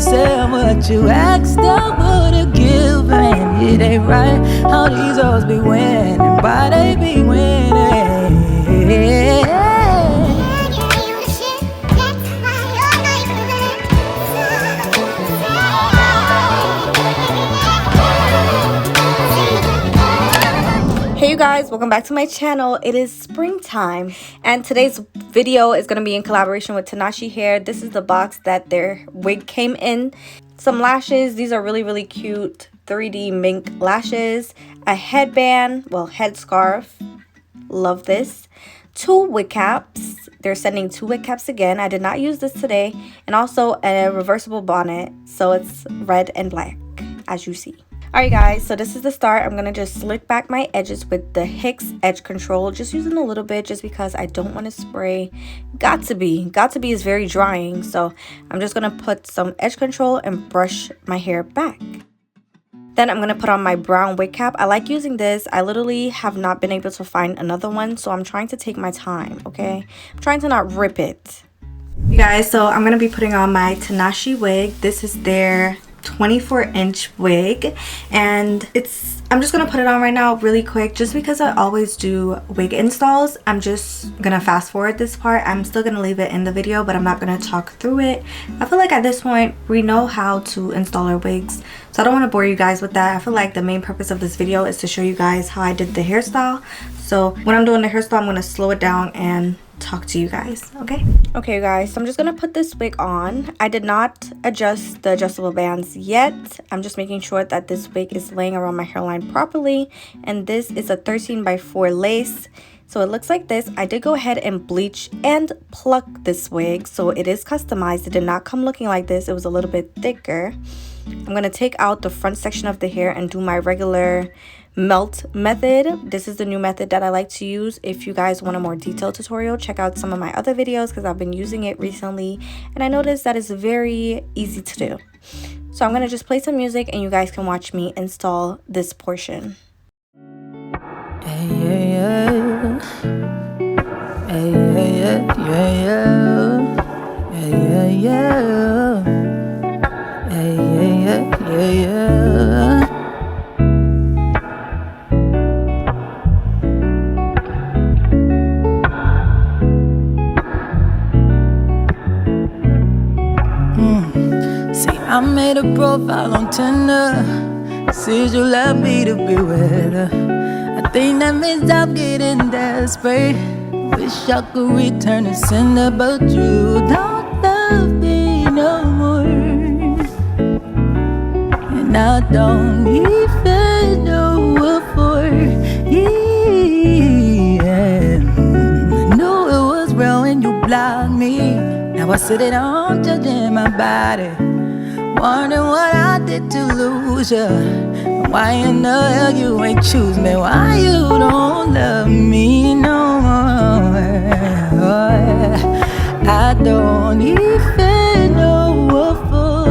yourself what you asked, I would've given. It ain't right how these hoes be winning, why they be winning. Hey you guys, welcome back to my channel. It is springtime and today's video is going to be in collaboration with Tinashe Hair. This is the box that their wig came in. Some lashes, these are really cute 3D mink lashes, a headband, well, headscarf, love this, 2 wig caps. They're sending 2 wig caps again. I did not use this today, and also a reversible bonnet, so it's red and black as you see. Alright guys, so this is the start. I'm going to just slick back my edges with the Hicks edge control, just using a little bit just because I don't want to spray. Got to be is very drying, so I'm just going to put some edge control and brush my hair back. Then I'm going to put on my brown wig cap. I like using this. I literally have not been able to find another one, so I'm trying to take my time, okay? I'm trying to not rip it. You guys, so I'm going to be putting on my Tinashe wig. This is their 24-inch wig, and I'm just gonna put it on right now really quick just because I always do wig installs. I'm just gonna fast forward this part. I'm still gonna leave it in the video, but I'm not gonna talk through it. I feel like at this point we know how to install our wigs, so I don't want to bore you guys with that. I feel like the main purpose of this video is to show you guys how I did the hairstyle. So when I'm doing the hairstyle, I'm gonna slow it down and talk to you guys. Okay, you guys, so I'm just gonna put this wig on. I did not adjust the adjustable bands yet. I'm just making sure that this wig is laying around my hairline properly, and this is a 13x4 lace, so it looks like this. I did go ahead and bleach and pluck this wig, so it is customized. It did not come looking like this. It was a little bit thicker. I'm gonna take out the front section of the hair and do my regular melt method. This is the new method that I like to use. If you guys want a more detailed tutorial, check out some of my other videos because I've been using it recently and I noticed that it's very easy to do. So I'm gonna just play some music and you guys can watch me install this portion. Hey, yeah, yeah. Hey, yeah, yeah, yeah, yeah. Hey, yeah, yeah. I made a profile on Tinder, says you love me to be with her. I think that means I'm getting desperate. Wish I could return the sender, but you don't love me no more. And I don't even know what for. Yeah, I knew it was real when you blocked me. Now I sit at home judging my body, wondering what I did to lose you. Why in the hell you ain't choose me? Why you don't love me no more? I don't even know what for.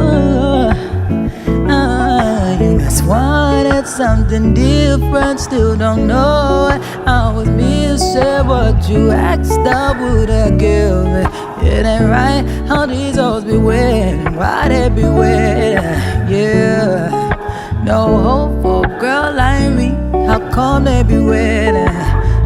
You just wanted something different, still don't know it. I was missing what you asked, I would've given. It ain't right how these hoes be winning, why they be winning, yeah. No hope for a girl like me, how come they be winning?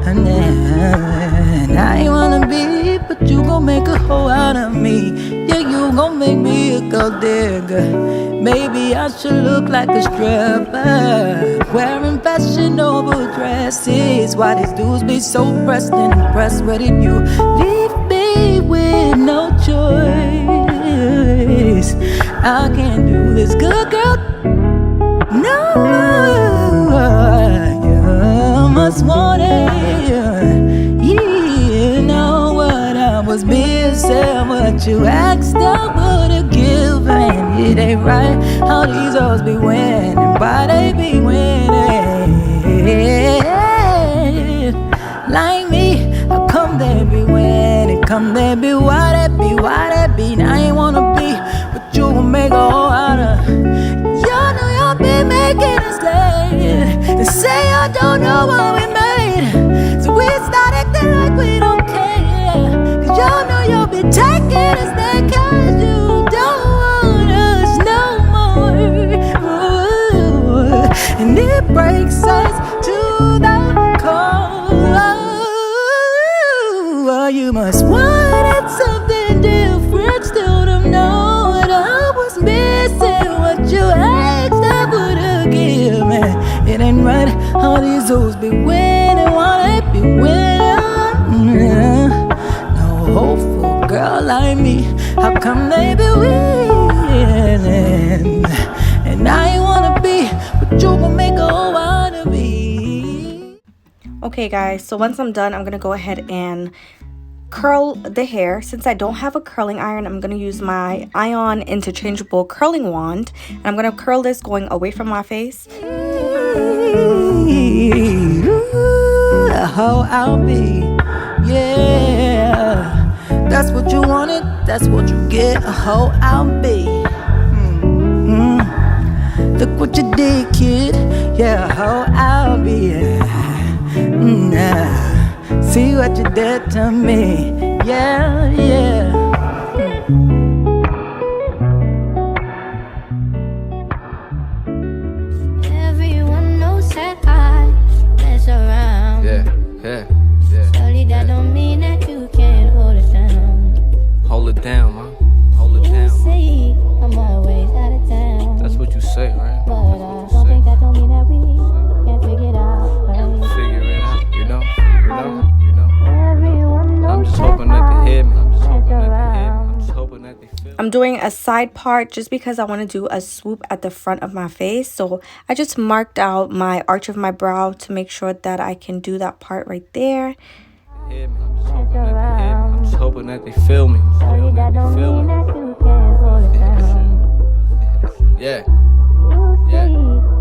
And I ain't wanna be, but you gon' make a hoe out of me. Yeah, you gon' make me a gold digger. Maybe I should look like a stripper, wearing fashion over dresses. Why these dudes be so pressed and impressed? Where did you leave me with no choice? I can't do this, good girl. No, you must want it. You know what I was missing, what you asked, I would've given. It ain't right how these hoes be winning, why they be winning. Like me, how come they be winning? Come they be, why they be, why they be? Now I ain't wanna be, but you gon' make a whole out of. You know you'll be making us late. They say I don't know what we made, so we start acting like we don't care. Cause you know you'll be taking us there, cause you don't want us You must wanted something different. Still don't know what I was missing. What you asked, I would've given. It ain't right. All these hoes be winning while they be winning. No hope for a girl like me. How come they be winning? And I ain't wanna be, but you gon' make a whole wanna be. Okay guys, so once I'm done, I'm gonna go ahead and curl the hair. Since I don't have a curling iron, I'm gonna use my ion interchangeable curling wand, and I'm gonna curl this going away from my face. How I'll be, yeah. That's what you wanted, that's what you get. How I'll be. Look what you did, kid. Yeah, how I'll be. See what you did to me. Yeah, yeah. Everyone knows that I mess around. Yeah. Surely that don't mean that you can't hold it down. Hold it down, man. Hold it You down. see, I'm always out of town. That's what you say, right? But That's I what don't think you that don't mean that we can't figure it out. say. Figure it out, you know. Everyone knows I'm just that hoping that they hear me. I'm just I hoping mess that they hear me. around. I'm just hoping that they feel me. I'm doing a side part just because I want to do a swoop at the front of my face. So I just marked out my arch of my brow to make sure that I can do that part right there. Hear me. I'm just hoping that they hear me. I'm just hoping that they feel me. Surely that don't Feel mean me. that you can't hold it down. Yeah. You see,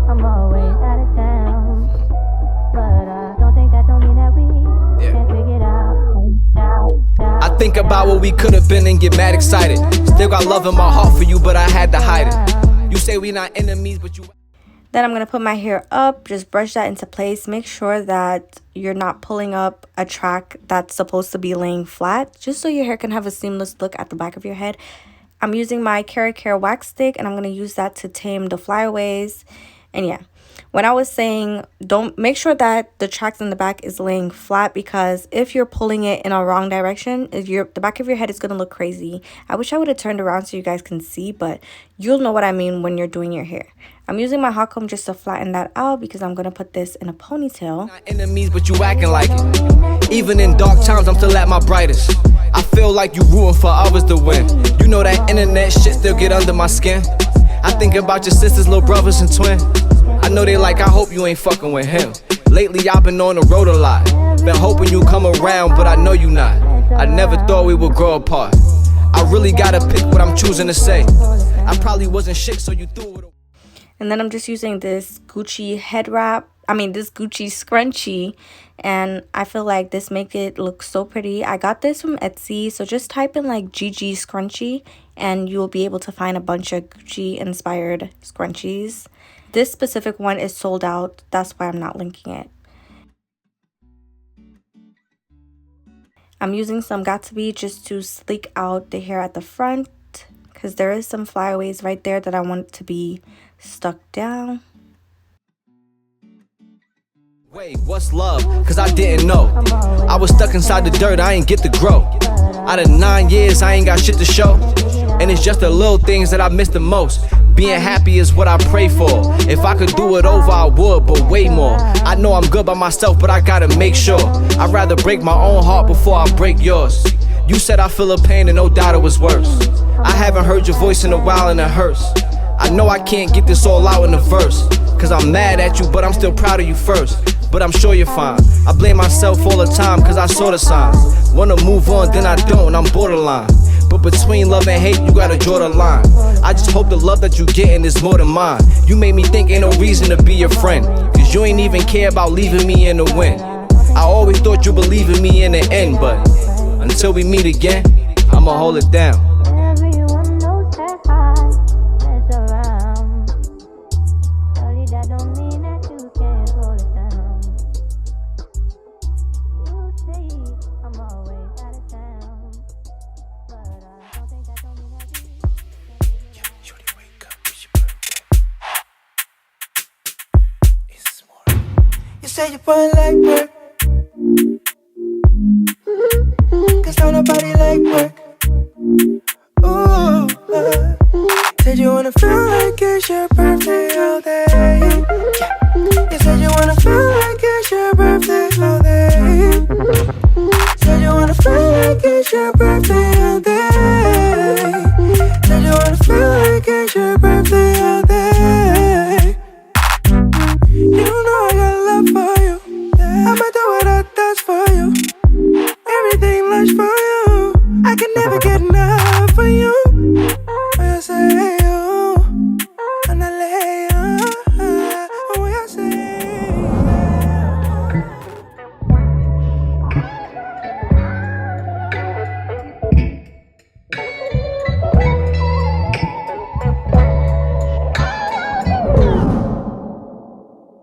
I'm always out of town. But I don't think that don't mean that we can't figure it out. I think about what we could have been and get mad excited. Still got love in my heart for you, but I had to hide it. You say we not enemies, but you. Then I'm going to put my hair up, just brush that into place. Make sure that you're not pulling up a track that's supposed to be laying flat, just so your hair can have a seamless look at the back of your head. I'm using my Erickaj wax stick, and I'm going to use that to tame the flyaways. And yeah, when I was saying don't make sure that the tracks in the back is laying flat, because if you're pulling it in a wrong direction, the back of your head is going to look crazy. I wish I would have turned around so you guys can see, but you'll know what I mean when you're doing your hair. I'm using my hot comb just to flatten that out because I'm going to put this in a ponytail. Not enemies, but you acting like it. Even in dark times, I'm still at my brightest. I feel like you rooting for others to win. You know that internet shit still get under my skin. I think about your sisters, little brothers and twin. I know they like, I hope you ain't fucking with him. Lately I've been on the road a lot. Been hoping you come around, but I know you not. I never thought we would grow apart. I really gotta pick what I'm choosing to say. I probably wasn't shit, so you threw it away. And then I'm just using this Gucci this Gucci scrunchie, and I feel like this makes it look so pretty. I got this from Etsy, so just type in like GG scrunchie and you will be able to find a bunch of Gucci inspired scrunchies. This specific one is sold out, that's why I'm not linking it. I'm using some Got2b just to sleek out the hair at the front, because there is some flyaways right there that I want to be stuck down. Wait, what's love? Cause I didn't know. I was stuck inside the dirt, I ain't get to grow. Out of 9 years, I ain't got shit to show. And it's just the little things that I miss the most. Being happy is what I pray for. If I could do it over, I would, but way more. I know I'm good by myself, but I gotta make sure. I'd rather break my own heart before I break yours. You said I feel a pain and no doubt it was worse. I haven't heard your voice in a while and it hurts. I know I can't get this all out in a verse, cause I'm mad at you, but I'm still proud of you first. But I'm sure you're fine. I blame myself all the time, cause I saw the signs. Wanna move on, then I don't, I'm borderline. But between love and hate, you gotta draw the line. I just hope the love that you getting is more than mine. You made me think ain't no reason to be your friend, cause you ain't even care about leaving me in the wind. I always thought you believed in me in the end, but until we meet again, I'ma hold it down. Everyone knows that I mess around. Surely that don't mean that you can't hold it down. You say I'm always out of town, but I don't think that don't mean that we can't figure it out. Shorty, wake up, it's your birthday. It's tomorrow. You say you run like work. Cause no wanna party like work. Ooh, said you wanna feel like it's your perfect